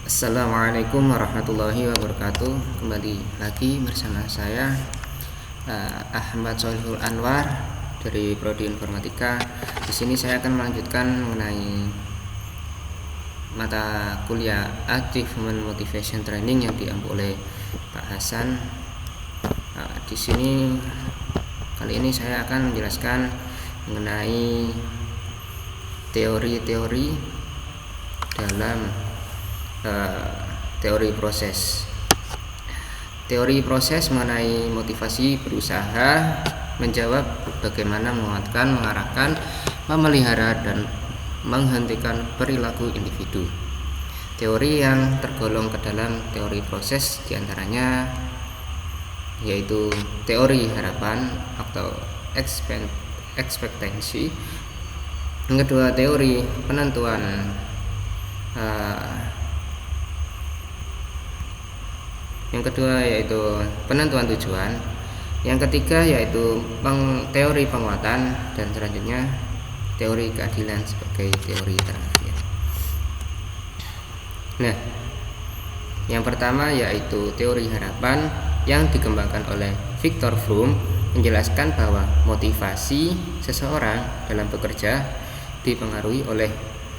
Assalamualaikum warahmatullahi wabarakatuh. Kembali lagi bersama saya Ahmad Sohibul Anwar dari Prodi Informatika. Di sini saya akan melanjutkan mengenai mata kuliah Achievement Motivation Training yang diambil oleh Pak Hasan. Di sini kali ini saya akan menjelaskan mengenai teori-teori dalam teori proses mengenai motivasi berusaha, menjawab bagaimana menguatkan, mengarahkan, memelihara dan menghentikan perilaku individu. Teori yang tergolong ke dalam teori proses diantaranya yaitu teori harapan atau ekspektasi. Yang kedua, teori penentuan yang kedua yaitu penentuan tujuan. Yang ketiga yaitu teori penguatan, dan selanjutnya teori keadilan sebagai teori terakhir. Nah, yang pertama yaitu teori harapan yang dikembangkan oleh Viktor Fromm, menjelaskan bahwa motivasi seseorang dalam bekerja dipengaruhi oleh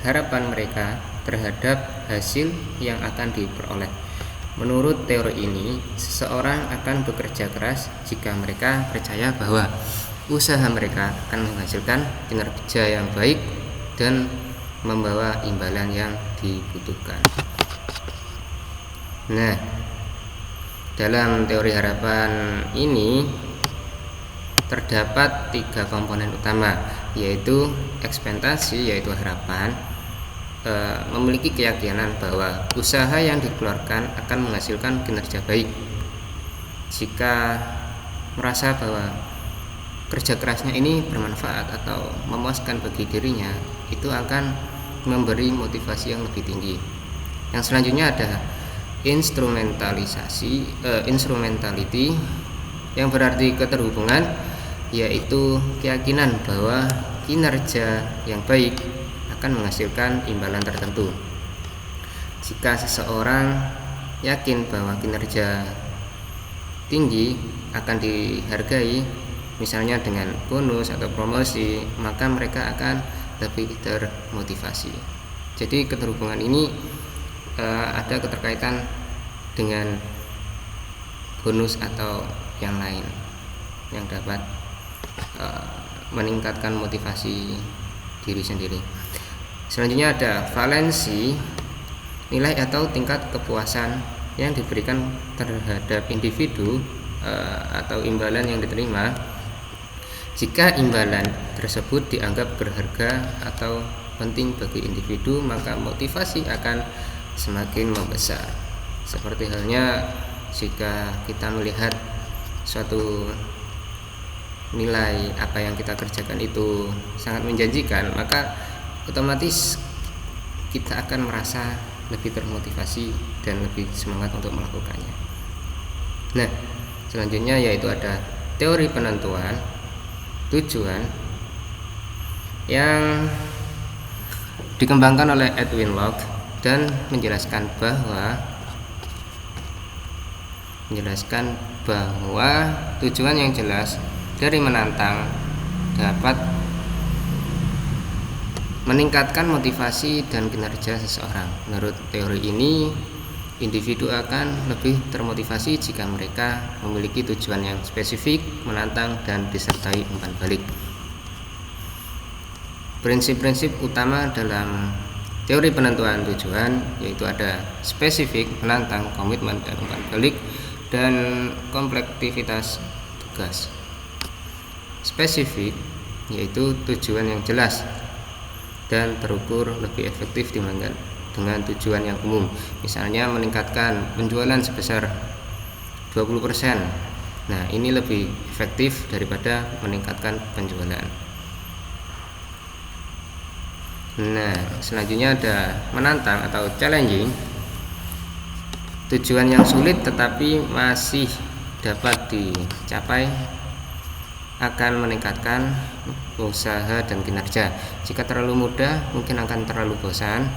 harapan mereka terhadap hasil yang akan diperoleh. Menurut teori ini, seseorang akan bekerja keras jika mereka percaya bahwa usaha mereka akan menghasilkan kinerja yang baik dan membawa imbalan yang dibutuhkan. Nah, dalam teori harapan ini terdapat 3 komponen utama, yaitu ekspektasi, yaitu harapan, memiliki keyakinan bahwa usaha yang dikeluarkan akan menghasilkan kinerja baik. Jika merasa bahwa kerja kerasnya ini bermanfaat atau memuaskan bagi dirinya, itu akan memberi motivasi yang lebih tinggi. Yang selanjutnya ada instrumentality, yang berarti keterhubungan, yaitu keyakinan bahwa kinerja yang baik akan menghasilkan imbalan tertentu. Jika seseorang yakin bahwa kinerja tinggi akan dihargai, misalnya dengan bonus atau promosi, maka mereka akan lebih termotivasi. Jadi keterhubungan ini ada keterkaitan dengan bonus atau yang lain yang dapat meningkatkan motivasi diri sendiri. Selanjutnya ada valensi, nilai atau tingkat kepuasan yang diberikan terhadap individu atau imbalan yang diterima. Jika imbalan tersebut dianggap berharga atau penting bagi individu, maka motivasi akan semakin membesar. Seperti halnya jika kita melihat suatu nilai apa yang kita kerjakan itu sangat menjanjikan, maka otomatis kita akan merasa lebih termotivasi dan lebih semangat untuk melakukannya. Nah, selanjutnya yaitu ada teori penentuan tujuan yang dikembangkan oleh Edwin Locke dan menjelaskan bahwa tujuan yang jelas dari menantang dapat meningkatkan motivasi dan kinerja seseorang. Menurut teori ini, individu akan lebih termotivasi jika mereka memiliki tujuan yang spesifik, menantang, dan disertai umpan balik. Prinsip-prinsip utama dalam teori penentuan tujuan yaitu ada spesifik, menantang, komitmen, dan umpan balik, dan kompleksitas tugas. Spesifik yaitu tujuan yang jelas dan terukur lebih efektif dibandingkan dengan tujuan yang umum. Misalnya meningkatkan penjualan sebesar 20%. Nah, ini lebih efektif daripada meningkatkan penjualan. Nah, selanjutnya ada menantang atau challenging. Tujuan yang sulit tetapi masih dapat dicapai akan meningkatkan usaha dan kinerja. Jika terlalu mudah, mungkin akan terlalu bosan.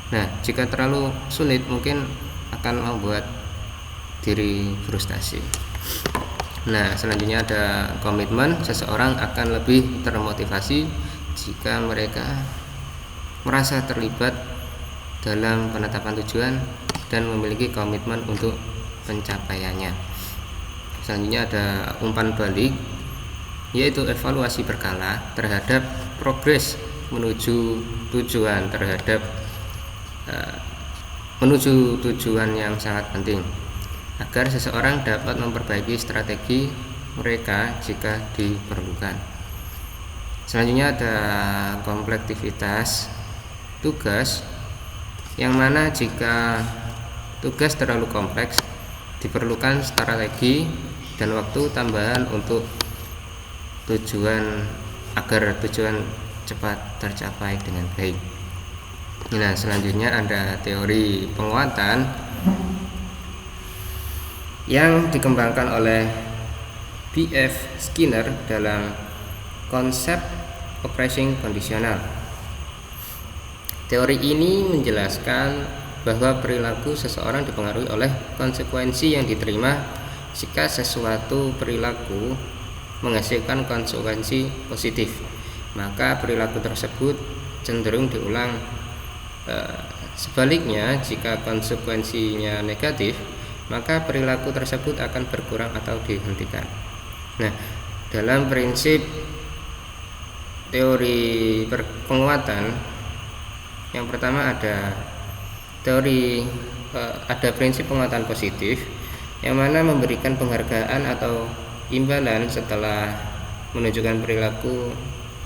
Nah, jika terlalu sulit mungkin akan membuat diri frustasi. Nah, selanjutnya ada komitmen. Seseorang akan lebih termotivasi jika mereka merasa terlibat dalam penetapan tujuan dan memiliki komitmen untuk pencapaiannya. Selanjutnya ada umpan balik, yaitu evaluasi berkala terhadap progres menuju tujuan menuju tujuan yang sangat penting, agar seseorang dapat memperbaiki strategi mereka jika diperlukan. Selanjutnya ada komplektivitas tugas, yang mana jika tugas terlalu kompleks diperlukan strategi dan waktu tambahan untuk agar tujuan cepat tercapai dengan baik. Nah, selanjutnya ada teori penguatan yang dikembangkan oleh B.F. Skinner dalam konsep operating kondisional. Teori ini menjelaskan bahwa perilaku seseorang dipengaruhi oleh konsekuensi yang diterima. Jika sesuatu perilaku menghasilkan konsekuensi positif, maka perilaku tersebut cenderung diulang. Sebaliknya, jika konsekuensinya negatif, maka perilaku tersebut akan berkurang atau dihentikan. Nah, dalam prinsip teori penguatan, yang pertama ada prinsip penguatan positif, yang mana memberikan penghargaan atau imbalan setelah menunjukkan perilaku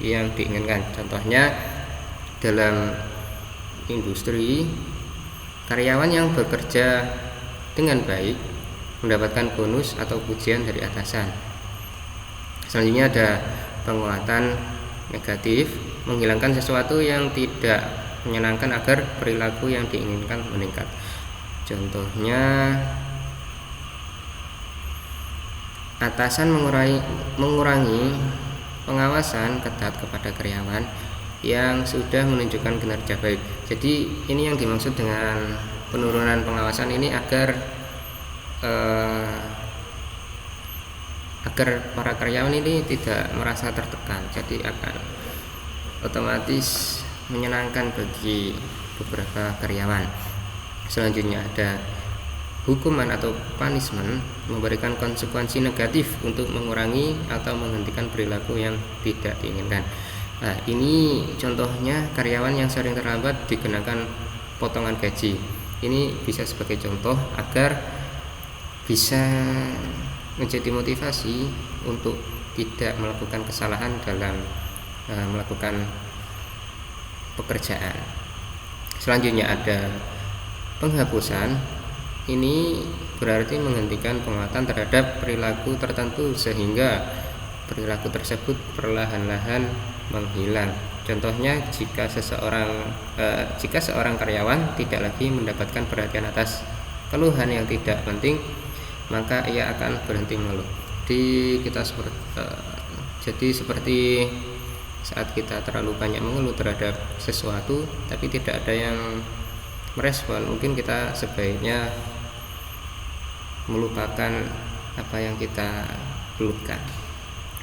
yang diinginkan. Contohnya dalam industri, karyawan yang bekerja dengan baik mendapatkan bonus atau pujian dari atasan. Selanjutnya ada penguatan negatif, menghilangkan sesuatu yang tidak menyenangkan agar perilaku yang diinginkan meningkat. Contohnya, atasan mengurangi pengawasan ketat kepada karyawan yang sudah menunjukkan kinerja baik. Jadi ini yang dimaksud dengan penurunan pengawasan ini agar para karyawan ini tidak merasa tertekan, jadi akan otomatis menyenangkan bagi beberapa karyawan. Selanjutnya ada hukuman atau punishment, memberikan konsekuensi negatif untuk mengurangi atau menghentikan perilaku yang tidak diinginkan. Nah, ini contohnya karyawan yang sering terlambat dikenakan potongan gaji. Ini bisa sebagai contoh agar bisa menjadi motivasi untuk tidak melakukan kesalahan dalam melakukan pekerjaan. Selanjutnya ada penghapusan. Ini berarti menghentikan penguatan terhadap perilaku tertentu sehingga perilaku tersebut perlahan-lahan menghilang. Contohnya jika seorang karyawan tidak lagi mendapatkan perhatian atas keluhan yang tidak penting, maka ia akan berhenti mengeluh. Jadi seperti saat kita terlalu banyak mengeluh terhadap sesuatu tapi tidak ada yang merespon, mungkin kita sebaiknya melupakan apa yang kita keluhkan.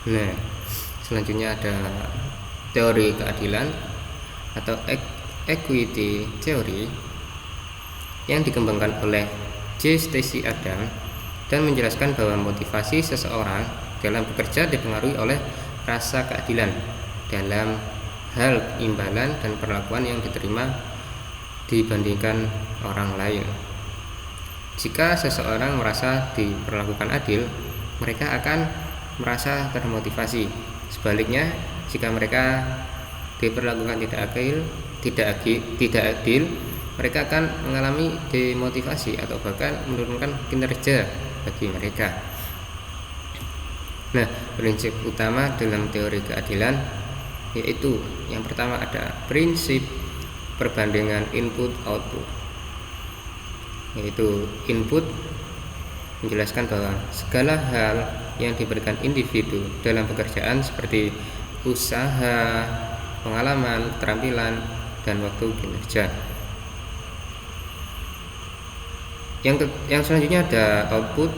Nah, selanjutnya ada teori keadilan atau equity theory yang dikembangkan oleh J. Stacy Adam dan menjelaskan bahwa motivasi seseorang dalam bekerja dipengaruhi oleh rasa keadilan dalam hal imbalan dan perlakuan yang diterima dibandingkan orang lain. Jika seseorang merasa diperlakukan adil, mereka akan merasa termotivasi. Sebaliknya, jika mereka diperlakukan tidak adil, mereka akan mengalami demotivasi atau bahkan menurunkan kinerja bagi mereka. Nah, prinsip utama dalam teori keadilan yaitu yang pertama ada prinsip perbandingan input output, yaitu input menjelaskan bahwa segala hal yang diberikan individu dalam pekerjaan seperti usaha, pengalaman, keterampilan, dan waktu kinerja. Yang selanjutnya ada output,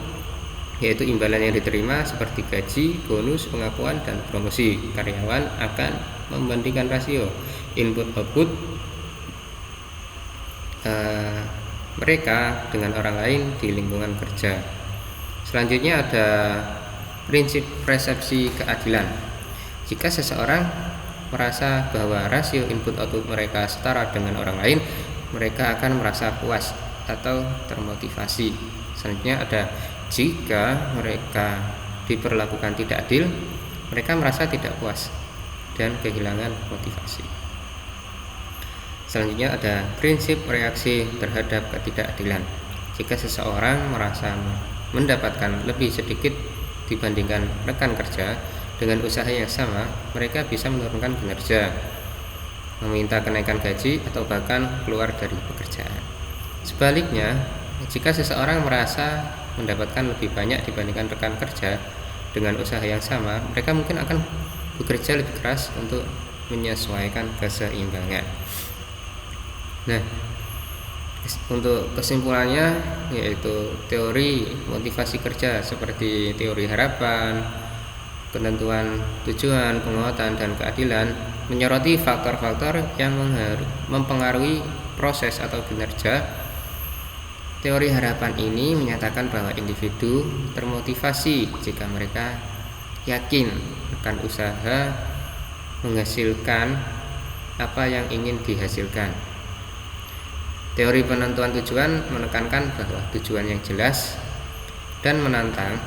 yaitu imbalan yang diterima seperti gaji, bonus, pengakuan, dan promosi. Karyawan akan membandingkan rasio input output mereka dengan orang lain di lingkungan kerja. Selanjutnya ada prinsip persepsi keadilan. Jika seseorang merasa bahwa rasio input output mereka setara dengan orang lain, mereka akan merasa puas atau termotivasi. Selanjutnya ada jika mereka diperlakukan tidak adil, mereka merasa tidak puas dan kehilangan motivasi. Selanjutnya ada prinsip reaksi terhadap ketidakadilan. Jika seseorang merasa mendapatkan lebih sedikit dibandingkan rekan kerja dengan usaha yang sama, mereka bisa menurunkan kinerja, meminta kenaikan gaji, atau bahkan keluar dari pekerjaan. Sebaliknya, jika seseorang merasa mendapatkan lebih banyak dibandingkan rekan kerja dengan usaha yang sama, mereka mungkin akan bekerja lebih keras untuk menyesuaikan keseimbangan. Nah, untuk kesimpulannya yaitu teori motivasi kerja seperti teori harapan, ketentuan tujuan, penguatan, dan keadilan menyoroti faktor-faktor yang mempengaruhi proses atau kinerja. Teori harapan ini menyatakan bahwa individu termotivasi jika mereka yakin akan usaha menghasilkan apa yang ingin dihasilkan. Teori penentuan tujuan menekankan bahwa tujuan yang jelas dan menantang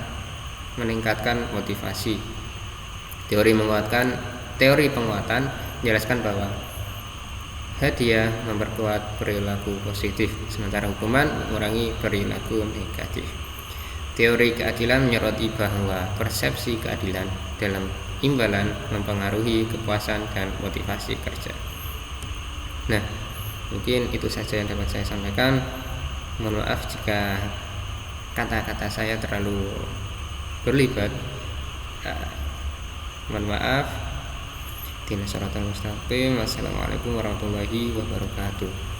meningkatkan motivasi. Teori penguatan menjelaskan bahwa hadiah memperkuat perilaku positif, sementara hukuman mengurangi perilaku negatif. Teori keadilan menyoroti bahwa persepsi keadilan dalam imbalan mempengaruhi kepuasan dan motivasi kerja. Nah, mungkin itu saja yang dapat saya sampaikan. Mohon maaf jika kata-kata saya terlalu berlibat. Mohon maaf. Wassalamualaikum warahmatullahi wabarakatuh.